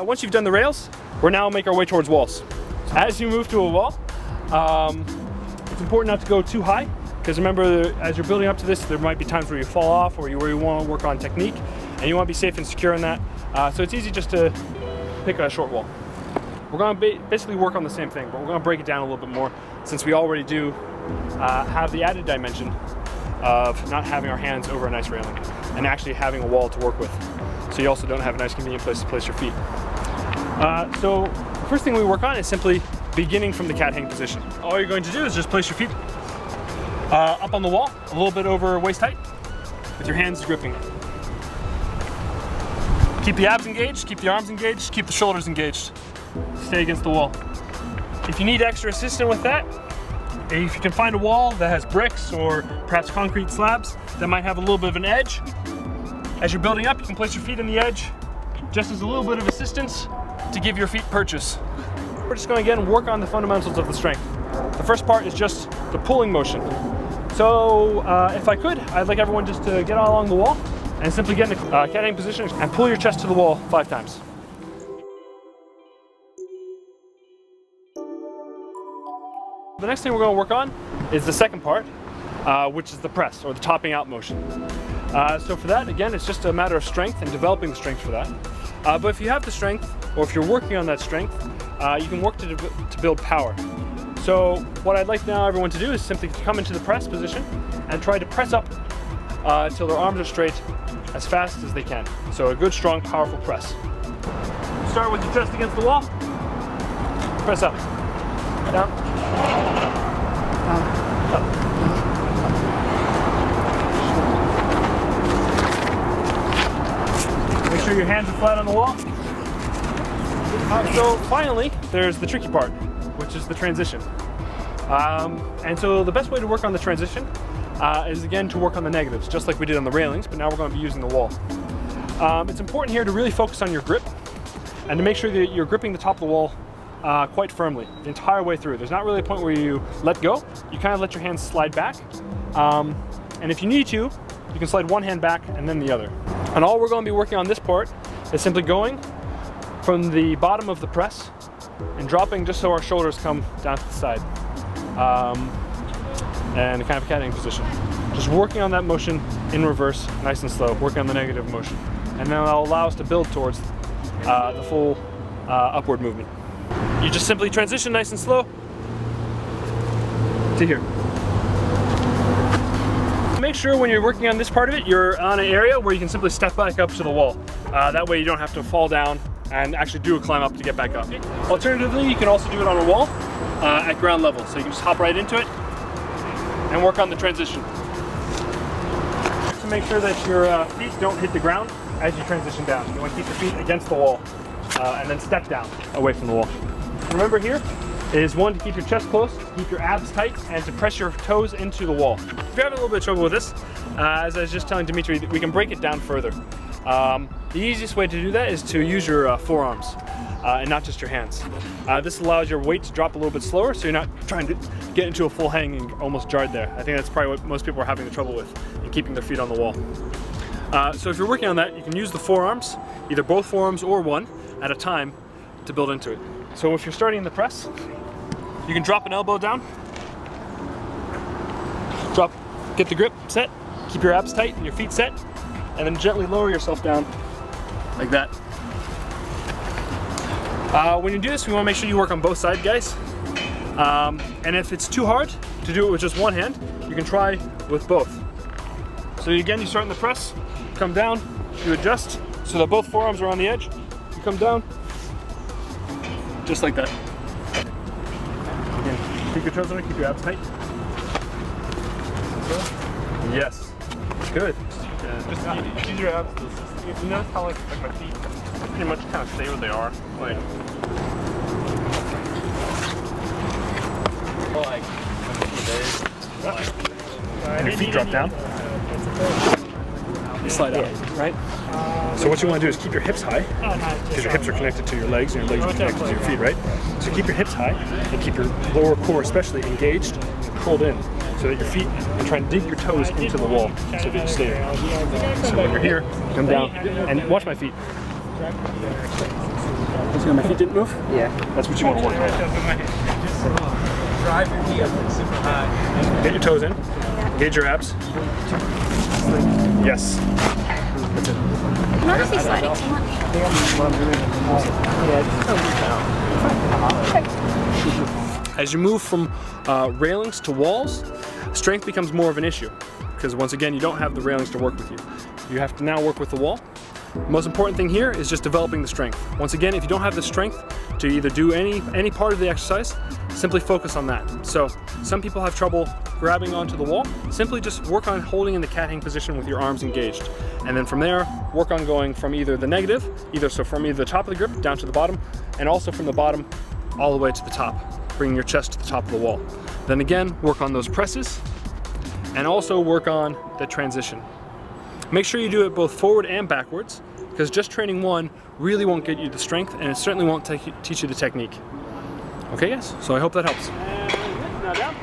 Once you've done the rails, we're now make our way towards walls. As you move to a wall, it's important not to go too high, because remember, as you're building up to this, there might be times where you fall off or where you want to work on technique, and you want to be safe and secure in that. So it's easy just to pick a short wall. We're going to basically work on the same thing, but we're going to break it down a little bit more, since we already do have the added dimension of not having our hands over a nice railing and actually having a wall to work with. So you also don't have a nice convenient place to place your feet. So the first thing we work on is simply beginning from the cat hang position. All you're going to do is just place your feet up on the wall, a little bit over waist height, with your hands gripping. Keep the abs engaged, keep the arms engaged, keep the shoulders engaged. Stay against the wall. If you need extra assistance with that, if you can find a wall that has bricks or perhaps concrete slabs that might have a little bit of an edge, as you're building up, you can place your feet on the edge just as a little bit of assistance to give your feet purchase. We're just going to again work on the fundamentals of the strength. The first part is just the pulling motion. So if I could, I'd like everyone just to get along the wall and simply get in a cat hang position and pull your chest to the wall 5 times. The next thing we're going to work on is the second part, which is the press, or the topping out motion. So for that, again, it's just a matter of strength and developing the strength for that. But if you have the strength, or if you're working on that strength, you can work to build power. So what I'd like now everyone to do is simply come into the press position and try to press up until their arms are straight as fast as they can. So a good, strong, powerful press. Start with your chest against the wall. Press up, down, up. Make sure your hands are flat on the wall. So finally, there's the tricky part, which is the transition. And so the best way to work on the transition is again to work on the negatives, just like we did on the railings, but now we're going to be using the wall. It's important here to really focus on your grip and to make sure that you're gripping the top of the wall quite firmly the entire way through. There's not really a point where you let go. You kind of let your hands slide back. And if you need to, you can slide one hand back and then the other. And all we're going to be working on this part is simply going from the bottom of the press and dropping just so our shoulders come down to the side. And kind of a cat hang position. Just working on that motion in reverse, nice and slow, working on the negative motion. And then that'll allow us to build towards the full upward movement. You just simply transition nice and slow to here. Make sure when you're working on this part of it, you're on an area where you can simply step back up to the wall. That way you don't have to fall down and actually do a climb up to get back up. Alternatively, you can also do it on a wall at ground level. So you can just hop right into it and work on the transition. To make sure that your feet don't hit the ground as you transition down. You want to keep your feet against the wall and then step down away from the wall. Remember here is one, to keep your chest close, to keep your abs tight, and to press your toes into the wall. If you're having a little bit of trouble with this, as I was just telling Dimitri, we can break it down further. The easiest way to do that is to use your forearms and not just your hands. This allows your weight to drop a little bit slower, so you're not trying to get into a full hang and almost jarred there. I think that's probably what most people are having the trouble with, in keeping their feet on the wall. So if you're working on that, you can use the forearms, either both forearms or one at a time, to build into it. So if you're starting in the press, you can drop an elbow down, get the grip set, keep your abs tight and your feet set, and then gently lower yourself down like that. When you do this, we want to make sure you work on both sides, guys. And if it's too hard to do it with just one hand, you can try with both. So again, you start in the press, come down, you adjust so that both forearms are on the edge, you come down, just like that. Again, keep your toes on it, keep your abs tight. Yes, good. Yeah, just use your abs. You notice how like my feet pretty much kind of stay where they are. And your feet drop down. You slide out, right? So what you want to do is keep your hips high, because your hips are connected to your legs, and your legs are connected to your feet, right? So keep your hips high, and keep your lower core especially engaged and curled in, so that your feet, and try and dig your toes into the wall, so that you stay there. So when you're here, come down, and watch my feet. See how my feet didn't move? Yeah. That's what you want to work on. Drive your knee up super high. Get your toes in. Engage your abs. Yes. That's it. Notice he's sliding too much. As you move from railings to walls, strength becomes more of an issue because once again you don't have the railings to work with you. You have to now work with the wall. The most important thing here is just developing the strength. Once again, if you don't have the strength to either do any part of the exercise, simply focus on that. So some people have trouble grabbing onto the wall. Simply just work on holding in the cat hang position with your arms engaged. And then from there, work on going from either the negative, from either the top of the grip down to the bottom, and also from the bottom all the way to the top, bringing your chest to the top of the wall. Then again, work on those presses, and also work on the transition. Make sure you do it both forward and backwards, because just training one really won't get you the strength, and it certainly won't teach you the technique. Okay guys, so I hope that helps. And now down.